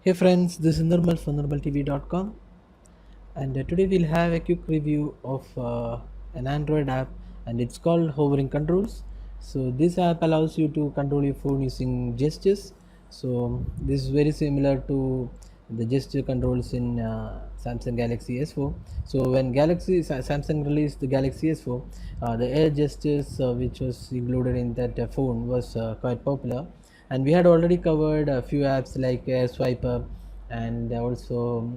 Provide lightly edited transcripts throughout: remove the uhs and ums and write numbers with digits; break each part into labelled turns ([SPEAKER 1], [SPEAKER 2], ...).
[SPEAKER 1] Hey friends, this is Nirmal from nirmaltv.com, and today we'll have a quick review of an Android app, and it's called Hovering Controls. So this app allows you to control your phone using gestures. So this is very similar to the gesture controls in Samsung Galaxy S4. So when Samsung released the Galaxy S4, the air gestures which was included in that phone was quite popular, and we had already covered a few apps like Air Swiper and also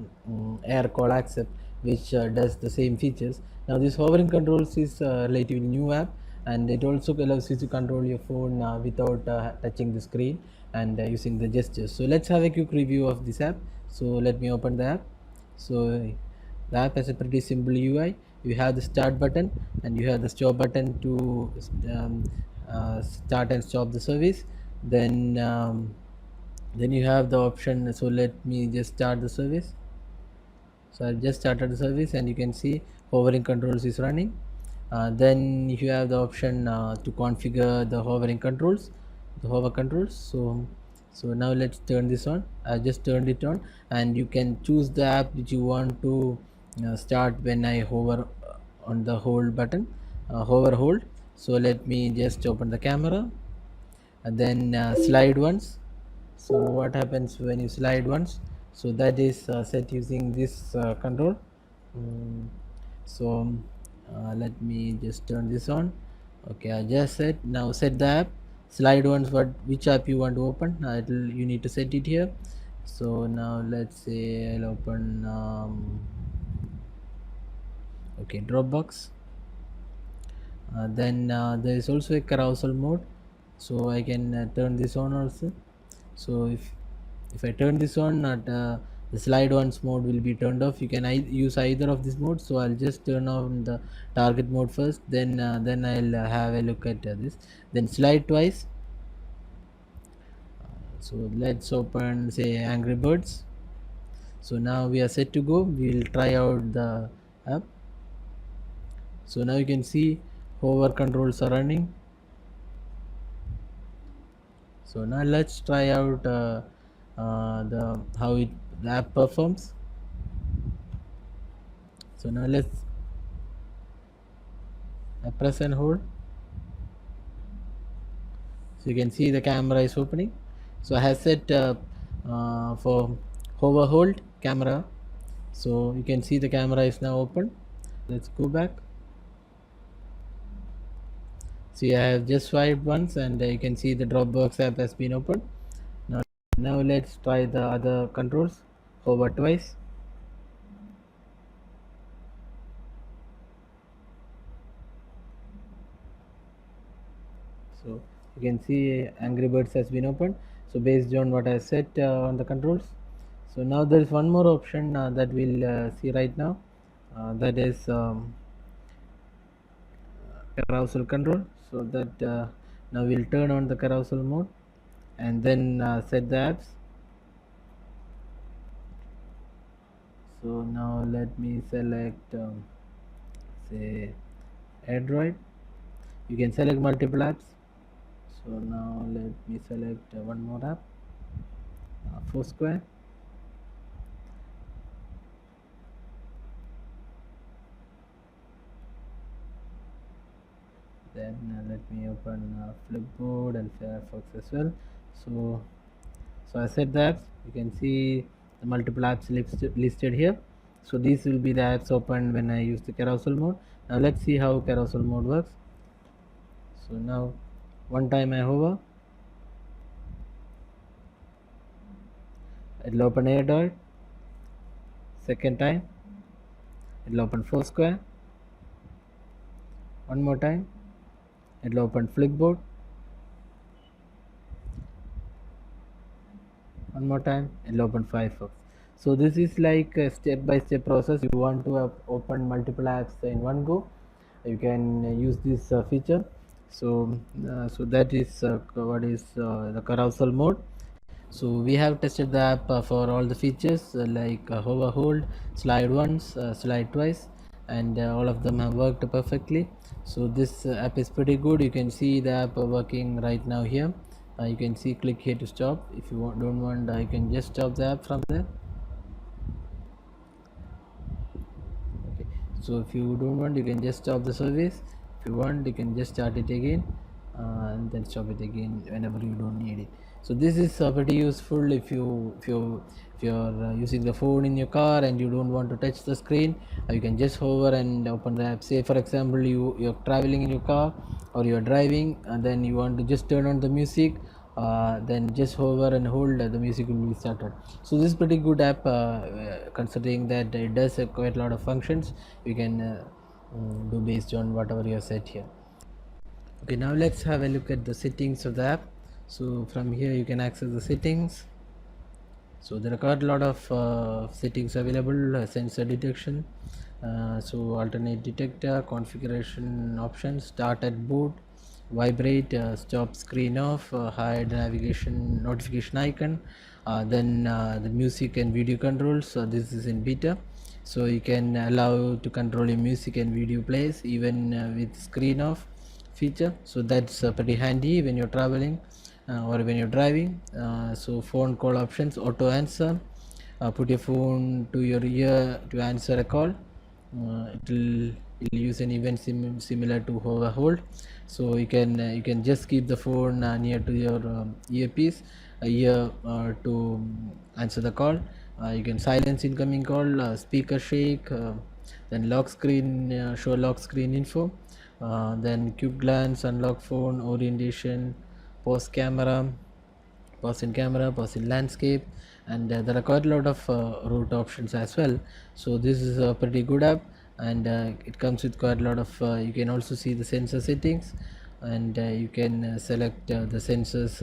[SPEAKER 1] Air Call Accept, which does the same features. Now this hovering controls is a relatively new app, and it also allows you to control your phone without touching the screen and using the gestures. So let's have a quick review of this app. So let me open the app. So the app has a pretty simple UI. You have the start button and you have the stop button to start and stop the service. Then you have the option. So let me just start the service. So I've just started the service, and you can see hovering controls is running. Then you have the option to configure the hovering controls, the hover controls. So now let's turn this on. I just turned it on, and you can choose the app which you want to start when I hover on the hold button, hover hold. So let me just open the camera, and then slide once. So what happens when you slide once? So that is set using this control. Mm, so let me just turn this on. Okay, I just set. Now set the app. Slide once. Which app you want to open? You need to set it here. So now let's say I'll open okay, Dropbox. Then there is also a carousel mode, so I can turn this on also. So if I turn this on, the slide once mode will be turned off. You can use either of these modes. So I'll just turn on the target mode first, then I'll have a look at this. Then slide twice. So let's open, say, Angry Birds. So now we are set to go. We will try out the app. So now you can see hover controls are running. So now let's try out the app performs. So now let's press and hold. So you can see the camera is opening. So I have set for hover hold camera. So you can see the camera is now open. Let's go back. See, I have just swiped once, and you can see the Dropbox app has been opened. Now let's try the other controls. Hover twice. So you can see Angry Birds has been opened. So based on what I set on the controls. So now there is one more option that we'll see right now. That is carousel control. So that now we'll turn on the carousel mode, and then set the apps. So now let me select say Android. You can select multiple apps. So now let me select one more app, Foursquare. Then let me open Flipboard and Firefox as well. So I set the apps. You can see the multiple apps listed here. So these will be the apps opened when I use the carousel mode. Now let's see how carousel mode works. So now one time I hover, it will open AirDroid. Second time it will open Foursquare. One more time it will open Flipboard. One more time it will open Firefox. So this is like a step-by-step process. You want to open multiple apps in one go, you can use this feature. So that is what is the carousel mode. So we have tested the app for all the features like hover hold, slide once, slide twice, and all of them have worked perfectly. So this app is pretty good. You can see the app working right now here. You can see click here to stop. If you don't want, you can just stop the app from there. Okay, so if you don't want, you can just stop the service. If you want, you can just start it again, and then stop it again whenever you don't need it. So this is pretty useful if you're using the phone in your car and you don't want to touch the screen. You can just hover and open the app. Say for example, you're traveling in your car or you're driving, and then you want to just turn on the music. Then just hover and hold, the music will be started. So this is pretty good app, considering that it does quite a lot of functions you can do based on whatever you have set here. Okay, now let's have a look at the settings of the app. So from here you can access the settings. So there are quite a lot of settings available. Sensor detection, so alternate detector, configuration options, start at boot, vibrate, stop screen off, hide navigation notification icon, then the music and video controls. So this is in beta, so you can allow to control your music and video plays even with screen off feature. So that's pretty handy when you're traveling or when you're driving. So phone call options, auto answer, put your phone to your ear to answer a call. It'll use an event similar to hover hold. So you can just keep the phone near to your earpiece ear to answer the call. You can silence incoming call, speaker shake, then lock screen, show lock screen info, then quick glance, unlock phone, orientation, pause camera, pause in camera, pause in landscape, and there are quite a lot of route options as well. So this is a pretty good app, and it comes with quite a lot of you can also see the sensor settings, and you can select the sensors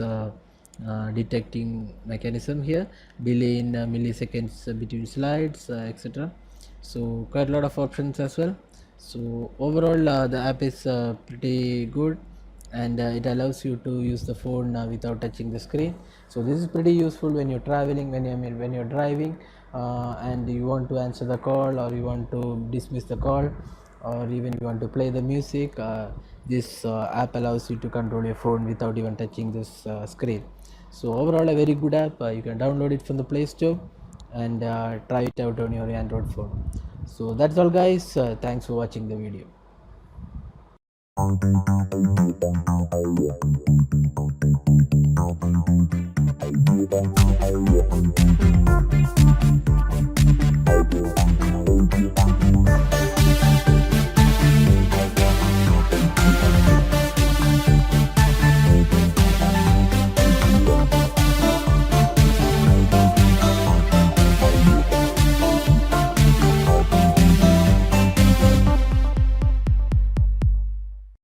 [SPEAKER 1] detecting mechanism here, delay in milliseconds between slides, etc. So quite a lot of options as well. So overall the app is pretty good, and it allows you to use the phone without touching the screen. So this is pretty useful when you're traveling, when you're driving, and you want to answer the call, or you want to dismiss the call, or even you want to play the music. This app allows you to control your phone without even touching this screen. So overall a very good app. You can download it from the Play Store and try it out on your Android phone. So that's all guys. Thanks for watching the video. Thank you.